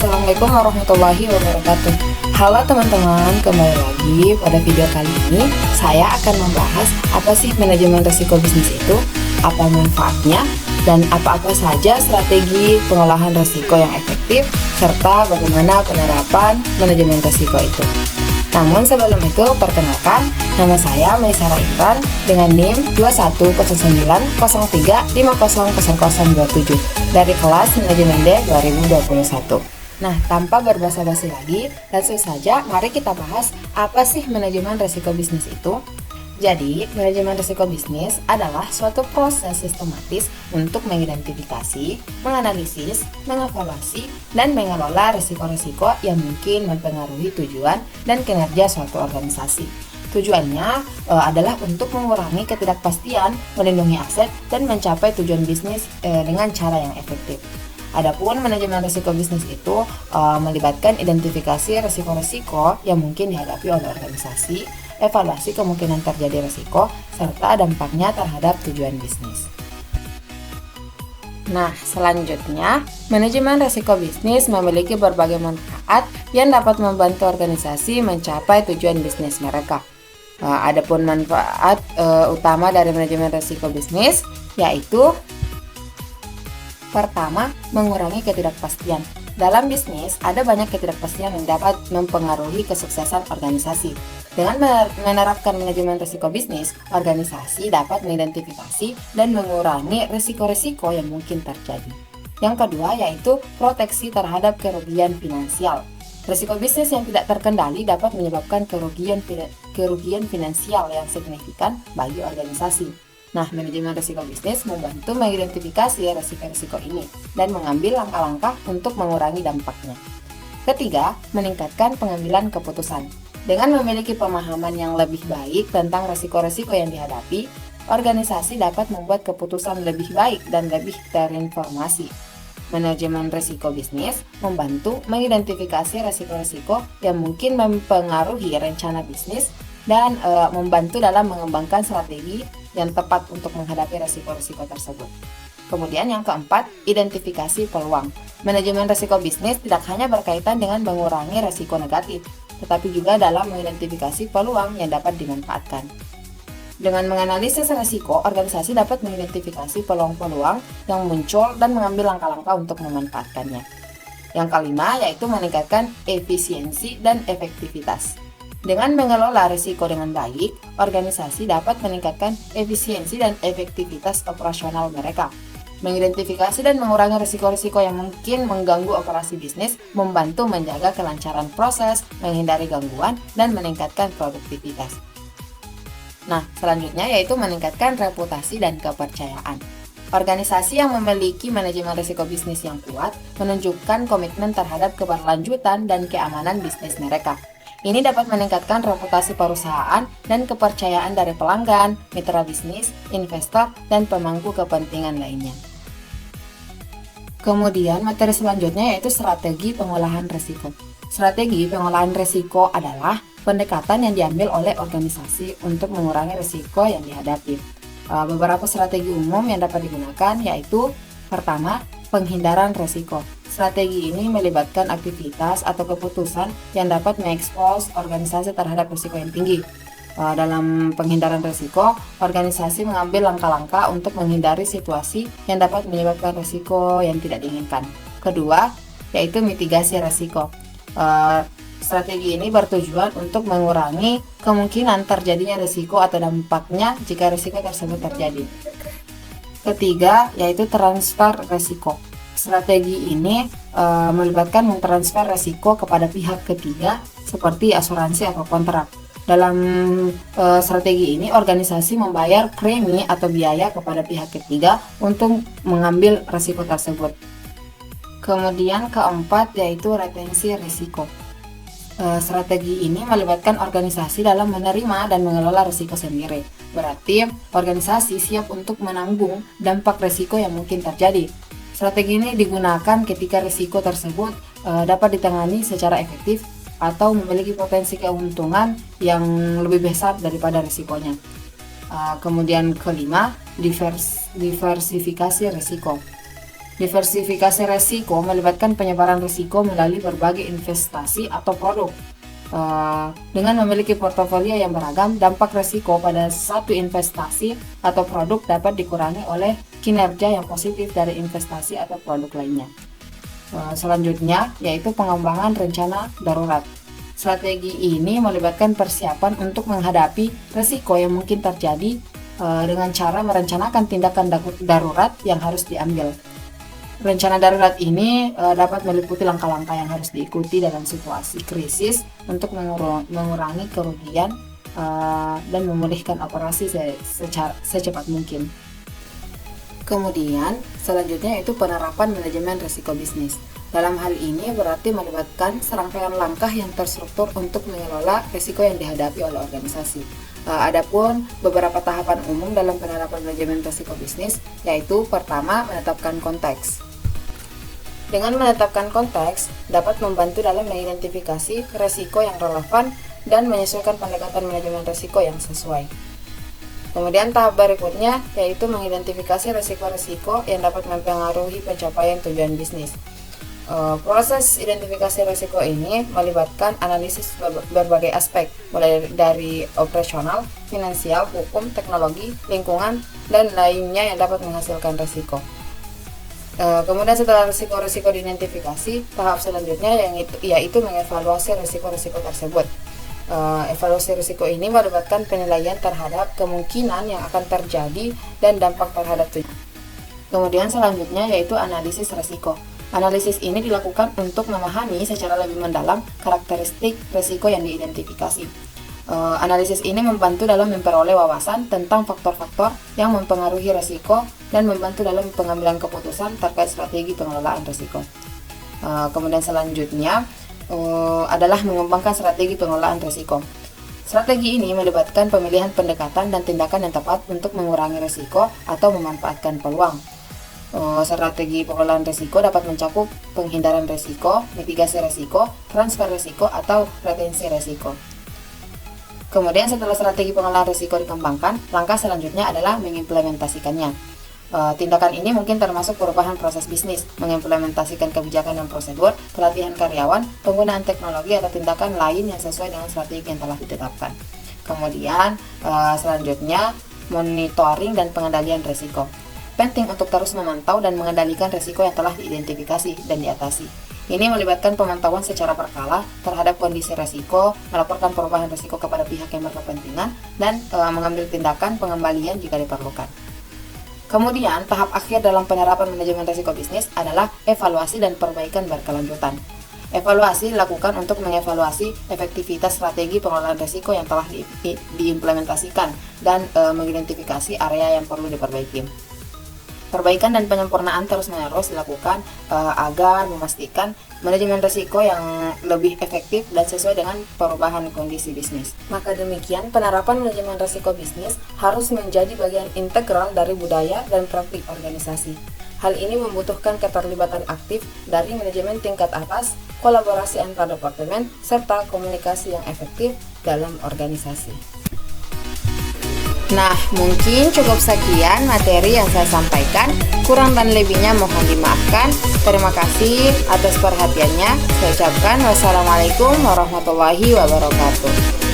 Assalamualaikum warahmatullahi wabarakatuh. Halo teman-teman, kembali lagi pada video kali ini. Saya akan membahas apa sih manajemen risiko bisnis itu, apa manfaatnya, dan apa-apa saja strategi pengolahan risiko yang efektif, serta bagaimana penerapan manajemen risiko itu. Namun sebelum itu, perkenalkan, nama saya Maisara Imran dengan NIM 210903500027 dari kelas Manajemen D 2021. Nah, tanpa berbasa-basi lagi, langsung saja mari kita bahas apa sih manajemen risiko bisnis itu. Jadi, manajemen risiko bisnis adalah suatu proses sistematis untuk mengidentifikasi, menganalisis, mengevaluasi, dan mengelola risiko-risiko yang mungkin mempengaruhi tujuan dan kinerja suatu organisasi. Tujuannya adalah untuk mengurangi ketidakpastian, melindungi aset, dan mencapai tujuan bisnis dengan cara yang efektif. Adapun manajemen risiko bisnis itu melibatkan identifikasi risiko-risiko yang mungkin dihadapi oleh organisasi, evaluasi kemungkinan terjadi risiko, serta dampaknya terhadap tujuan bisnis. Nah, selanjutnya, manajemen risiko bisnis memiliki berbagai manfaat yang dapat membantu organisasi mencapai tujuan bisnis mereka. Adapun manfaat utama dari manajemen risiko bisnis yaitu pertama, mengurangi ketidakpastian. Dalam bisnis, ada banyak ketidakpastian yang dapat mempengaruhi kesuksesan organisasi. Dengan menerapkan manajemen risiko bisnis, organisasi dapat mengidentifikasi dan mengurangi risiko-risiko yang mungkin terjadi. Yang kedua, yaitu proteksi terhadap kerugian finansial. Risiko bisnis yang tidak terkendali dapat menyebabkan kerugian finansial yang signifikan bagi organisasi. Nah, manajemen risiko bisnis membantu mengidentifikasi risiko-risiko ini dan mengambil langkah-langkah untuk mengurangi dampaknya. Ketiga, meningkatkan pengambilan keputusan. Dengan memiliki pemahaman yang lebih baik tentang risiko-risiko yang dihadapi, organisasi dapat membuat keputusan lebih baik dan lebih terinformasi. Manajemen risiko bisnis membantu mengidentifikasi risiko-risiko yang mungkin mempengaruhi rencana bisnis dan membantu dalam mengembangkan strategi yang tepat untuk menghadapi risiko-risiko tersebut. Kemudian yang keempat, identifikasi peluang. Manajemen risiko bisnis tidak hanya berkaitan dengan mengurangi risiko negatif, tetapi juga dalam mengidentifikasi peluang yang dapat dimanfaatkan. Dengan menganalisis risiko, organisasi dapat mengidentifikasi peluang-peluang yang muncul dan mengambil langkah-langkah untuk memanfaatkannya. Yang kelima, yaitu meningkatkan efisiensi dan efektivitas. Dengan mengelola risiko dengan baik, organisasi dapat meningkatkan efisiensi dan efektivitas operasional mereka. Mengidentifikasi dan mengurangi risiko-risiko yang mungkin mengganggu operasi bisnis, membantu menjaga kelancaran proses, menghindari gangguan, dan meningkatkan produktivitas. Nah, selanjutnya yaitu meningkatkan reputasi dan kepercayaan. Organisasi yang memiliki manajemen risiko bisnis yang kuat menunjukkan komitmen terhadap keberlanjutan dan keamanan bisnis mereka. Ini dapat meningkatkan reputasi perusahaan dan kepercayaan dari pelanggan, mitra bisnis, investor, dan pemangku kepentingan lainnya. Kemudian materi selanjutnya yaitu strategi pengolahan risiko. Strategi pengolahan risiko adalah pendekatan yang diambil oleh organisasi untuk mengurangi risiko yang dihadapi. Beberapa strategi umum yang dapat digunakan yaitu pertama, penghindaran risiko. Strategi ini melibatkan aktivitas atau keputusan yang dapat mengekspos organisasi terhadap risiko yang tinggi. Dalam penghindaran risiko, organisasi mengambil langkah-langkah untuk menghindari situasi yang dapat menyebabkan risiko yang tidak diinginkan. Kedua, yaitu mitigasi risiko. Strategi ini bertujuan untuk mengurangi kemungkinan terjadinya risiko atau dampaknya jika risiko tersebut terjadi. Ketiga, yaitu transfer risiko. Strategi ini melibatkan mentransfer risiko kepada pihak ketiga seperti asuransi atau kontrak. Dalam strategi ini, organisasi membayar premi atau biaya kepada pihak ketiga untuk mengambil risiko tersebut. Kemudian keempat, yaitu retensi risiko. Strategi ini melibatkan organisasi dalam menerima dan mengelola risiko sendiri. Berarti, organisasi siap untuk menanggung dampak risiko yang mungkin terjadi. Strategi ini digunakan ketika risiko tersebut dapat ditangani secara efektif atau memiliki potensi keuntungan yang lebih besar daripada risikonya. Kemudian kelima, diversifikasi risiko. Diversifikasi resiko melibatkan penyebaran risiko melalui berbagai investasi atau produk. Dengan memiliki portofolio yang beragam, dampak risiko pada satu investasi atau produk dapat dikurangi oleh kinerja yang positif dari investasi atau produk lainnya. Selanjutnya yaitu pengembangan rencana darurat. Strategi ini melibatkan persiapan untuk menghadapi risiko yang mungkin terjadi dengan cara merencanakan tindakan darurat yang harus diambil. Rencana darurat ini dapat meliputi langkah-langkah yang harus diikuti dalam situasi krisis untuk mengurangi kerugian dan memulihkan operasi secepat mungkin. Kemudian selanjutnya yaitu penerapan manajemen risiko bisnis. Dalam hal ini berarti melibatkan serangkaian langkah yang terstruktur untuk mengelola risiko yang dihadapi oleh organisasi. Adapun beberapa tahapan umum dalam penerapan manajemen risiko bisnis, yaitu pertama, menetapkan konteks. Dengan menetapkan konteks, dapat membantu dalam mengidentifikasi risiko yang relevan dan menyesuaikan pendekatan manajemen risiko yang sesuai. Kemudian tahap berikutnya yaitu mengidentifikasi risiko-risiko yang dapat mempengaruhi pencapaian tujuan bisnis. Proses identifikasi risiko ini melibatkan analisis berbagai aspek, mulai dari operasional, finansial, hukum, teknologi, lingkungan, dan lainnya yang dapat menghasilkan risiko. Kemudian setelah risiko-risiko diidentifikasi, tahap selanjutnya yaitu mengevaluasi risiko-risiko tersebut. Evaluasi risiko ini melibatkan penilaian terhadap kemungkinan yang akan terjadi dan dampak terhadap tujuan. Kemudian selanjutnya yaitu analisis risiko. Analisis ini dilakukan untuk memahami secara lebih mendalam karakteristik risiko yang diidentifikasi. Analisis ini membantu dalam memperoleh wawasan tentang faktor-faktor yang mempengaruhi risiko dan membantu dalam pengambilan keputusan terkait strategi pengelolaan risiko. Kemudian selanjutnya adalah mengembangkan strategi pengelolaan risiko. Strategi ini melibatkan pemilihan pendekatan dan tindakan yang tepat untuk mengurangi risiko atau memanfaatkan peluang. Strategi pengelolaan risiko dapat mencakup penghindaran risiko, mitigasi risiko, transfer risiko, atau retensi risiko. Kemudian setelah strategi pengelolaan risiko dikembangkan, langkah selanjutnya adalah mengimplementasikannya. Tindakan ini mungkin termasuk perubahan proses bisnis, mengimplementasikan kebijakan dan prosedur, pelatihan karyawan, penggunaan teknologi, atau tindakan lain yang sesuai dengan strategi yang telah ditetapkan. Kemudian selanjutnya monitoring dan pengendalian risiko. Penting untuk terus memantau dan mengendalikan risiko yang telah diidentifikasi dan diatasi. Ini melibatkan pemantauan secara berkala terhadap kondisi risiko, melaporkan perubahan risiko kepada pihak yang berkepentingan, dan mengambil tindakan pengembalian jika diperlukan. Kemudian, tahap akhir dalam penerapan manajemen risiko bisnis adalah evaluasi dan perbaikan berkelanjutan. Evaluasi dilakukan untuk mengevaluasi efektivitas strategi pengelolaan risiko yang telah diimplementasikan dan mengidentifikasi area yang perlu diperbaiki. Perbaikan dan penyempurnaan terus-menerus dilakukan agar memastikan manajemen risiko yang lebih efektif dan sesuai dengan perubahan kondisi bisnis. Maka demikian, penerapan manajemen risiko bisnis harus menjadi bagian integral dari budaya dan praktik organisasi. Hal ini membutuhkan keterlibatan aktif dari manajemen tingkat atas, kolaborasi antar departemen, serta komunikasi yang efektif dalam organisasi. Nah, mungkin cukup sekian materi yang saya sampaikan. Kurang dan lebihnya mohon dimaafkan. Terima kasih atas perhatiannya. Saya ucapkan wassalamualaikum warahmatullahi wabarakatuh.